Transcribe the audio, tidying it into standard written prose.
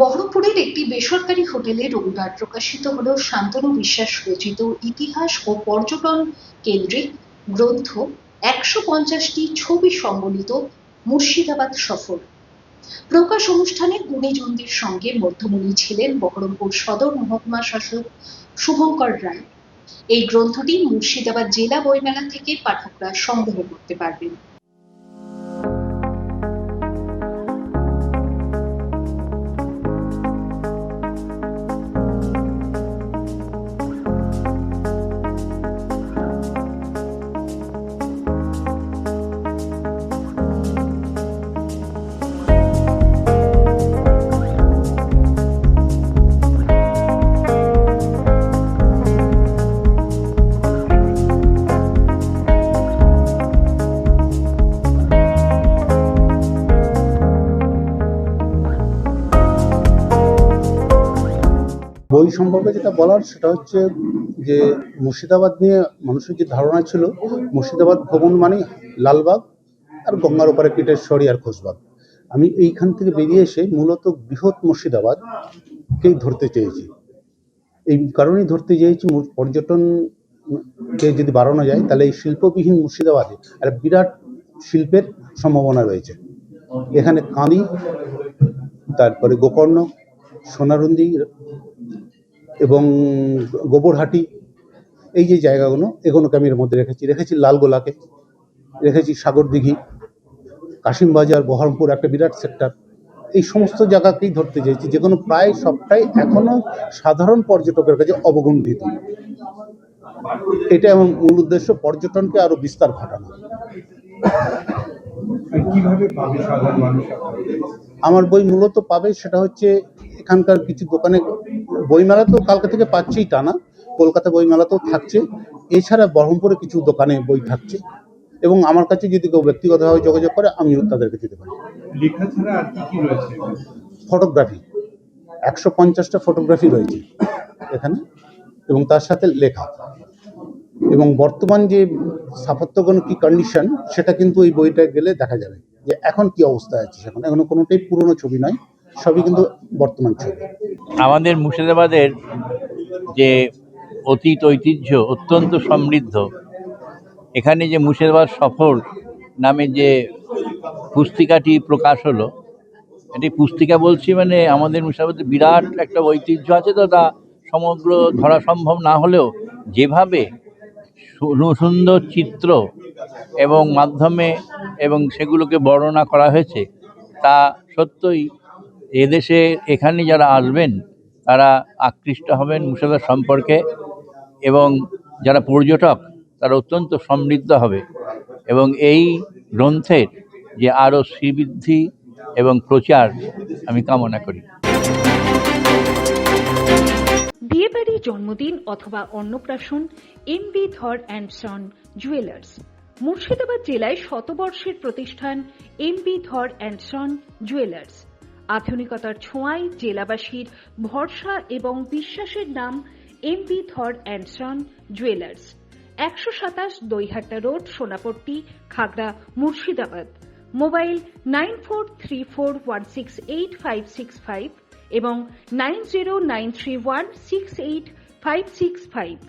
বহরমপুরের একটি বেসরকারি হোটেলে রবিবার প্রকাশিত হলো শান্তনু বিশ্বাস রচিত ইতিহাস ও পর্যটন কেন্দ্রিক গ্রন্থ ১৫০টি ছবি সম্বলিত মুর্শিদাবাদ সফর। প্রকাশ অনুষ্ঠানে গুণীজনদের সঙ্গে মধ্যমণি ছিলেন বহরমপুর সদর মহকুমা শাসক শুভঙ্কর রায়। এই গ্রন্থটি মুর্শিদাবাদ জেলা বইমেলা থেকে পাঠকরা সংগ্রহ করতে পারবেন। বই সম্পর্কে যেটা বলার সেটা হচ্ছে যে মুর্শিদাবাদ নিয়ে মানুষের যে ধারণা ছিল, মুর্শিদাবাদ ভ্রমণ মানেই লালবাগ আর গঙ্গার ওপারে কিটেশ্বরী আর খোশবাগ। আমি এইখান থেকে বেরিয়ে এসে মূলত বৃহৎ মুর্শিদাবাদকেই ধরতে চেয়েছি। এই কারণেই ধরতে চেয়েছি, পর্যটনকে যদি বাড়ানো যায় তাহলে এই শিল্পবিহীন মুর্শিদাবাদে আর বিরাট শিল্পের সম্ভাবনা রয়েছে। এখানে কাঁদি, তারপরে গোকর্ণ, সোনারুন্দি এবং গোবরহাটি, এই যে জায়গাগুলো, এগুলোকে আমি এর মধ্যে রেখেছি লালগোলাকে, রেখেছি সাগরদিঘি, কাশিমবাজার, বহরমপুর একটা বিরাট সেক্টর। এই সমস্ত জায়গাকেই ধরতে চেয়েছি, যেগুলো প্রায় সবটাই এখনো সাধারণ পর্যটকের কাছে অবগুণ্ঠিত। এটা আমার মূল উদ্দেশ্য, পর্যটনকে আরো বিস্তার ঘটানো। কিভাবে পাবে সাধারণ মানুষ? আমার বই মূলত পাবে সেটা হচ্ছে এখানকার কিছু দোকানে, বইমেলা তো কালকে থেকে পাচ্ছেই টানা, কলকাতা বইমেলাতেও থাকছে, এছাড়া বহরমপুরে কিছু দোকানে বই থাকছে, এবং আমার কাছে যদি কেউ ব্যক্তিগতভাবে যোগাযোগ করে আমিও তাদেরকে দিতে পারি। লেখা ছাড়া আর কি কি রয়েছে? ফটোগ্রাফি, 150টা ফটোগ্রাফি রয়েছে এখানে, এবং তার সাথে লেখা, এবং বর্তমান যে স্থাপত্যগণ কি কন্ডিশন সেটা কিন্তু এই বইটা গেলে দেখা যাবে যে এখন কি অবস্থায় আছে। সেখানে এখনো কোনোটাই পুরনো ছবি নয়, সবই কিন্তু বর্তমান ছবি। আমাদের মুর্শিদাবাদের যে অতীত ঐতিহ্য অত্যন্ত সমৃদ্ধ। এখানে যে মুর্শিদাবাদ সফর নামে যে পুস্তিকাটি প্রকাশ হলো, এটি পুস্তিকা বলছি মানে আমাদের মুর্শিদাবাদে বিরাট একটা ঐতিহ্য আছে, তো তা সমগ্র ধরা সম্ভব না হলেও যেভাবে সুন্দর চিত্র এবং মাধ্যমে এবং সেগুলোকে বর্ণনা করা হয়েছে, তা সত্যই এদেশে এখানে যারা আসবেন তারা আকৃষ্ট হবেন মুর্শিদাবাদ সম্পর্কে, এবং যারা পর্যটক তারা অত্যন্ত সমৃদ্ধ হবে, এবং এই গ্রন্থের যে আরও শ্রীবৃদ্ধি এবং প্রচার আমি কামনা করি। বিয়েবাড়ি, জন্মদিন অথবা অন্নপ্রাশন এমবি ধর অ্যান্ড সন জুয়েলার্স। মুর্শিদাবাদ জেলায় শতবর্ষের প্রতিষ্ঠান এমবি ধর অ্যান্ড সন জুয়েলার্স। আধুনিকতার ছোঁয়ায় জেলাবাসীর ভরসা এবং বিশ্বাসের নাম এমবি ধর and son jewellers. 127 Daihata road, Sonapatti, Khagra, Murshidabad. Mobile 9434168565 এবং 9093168565।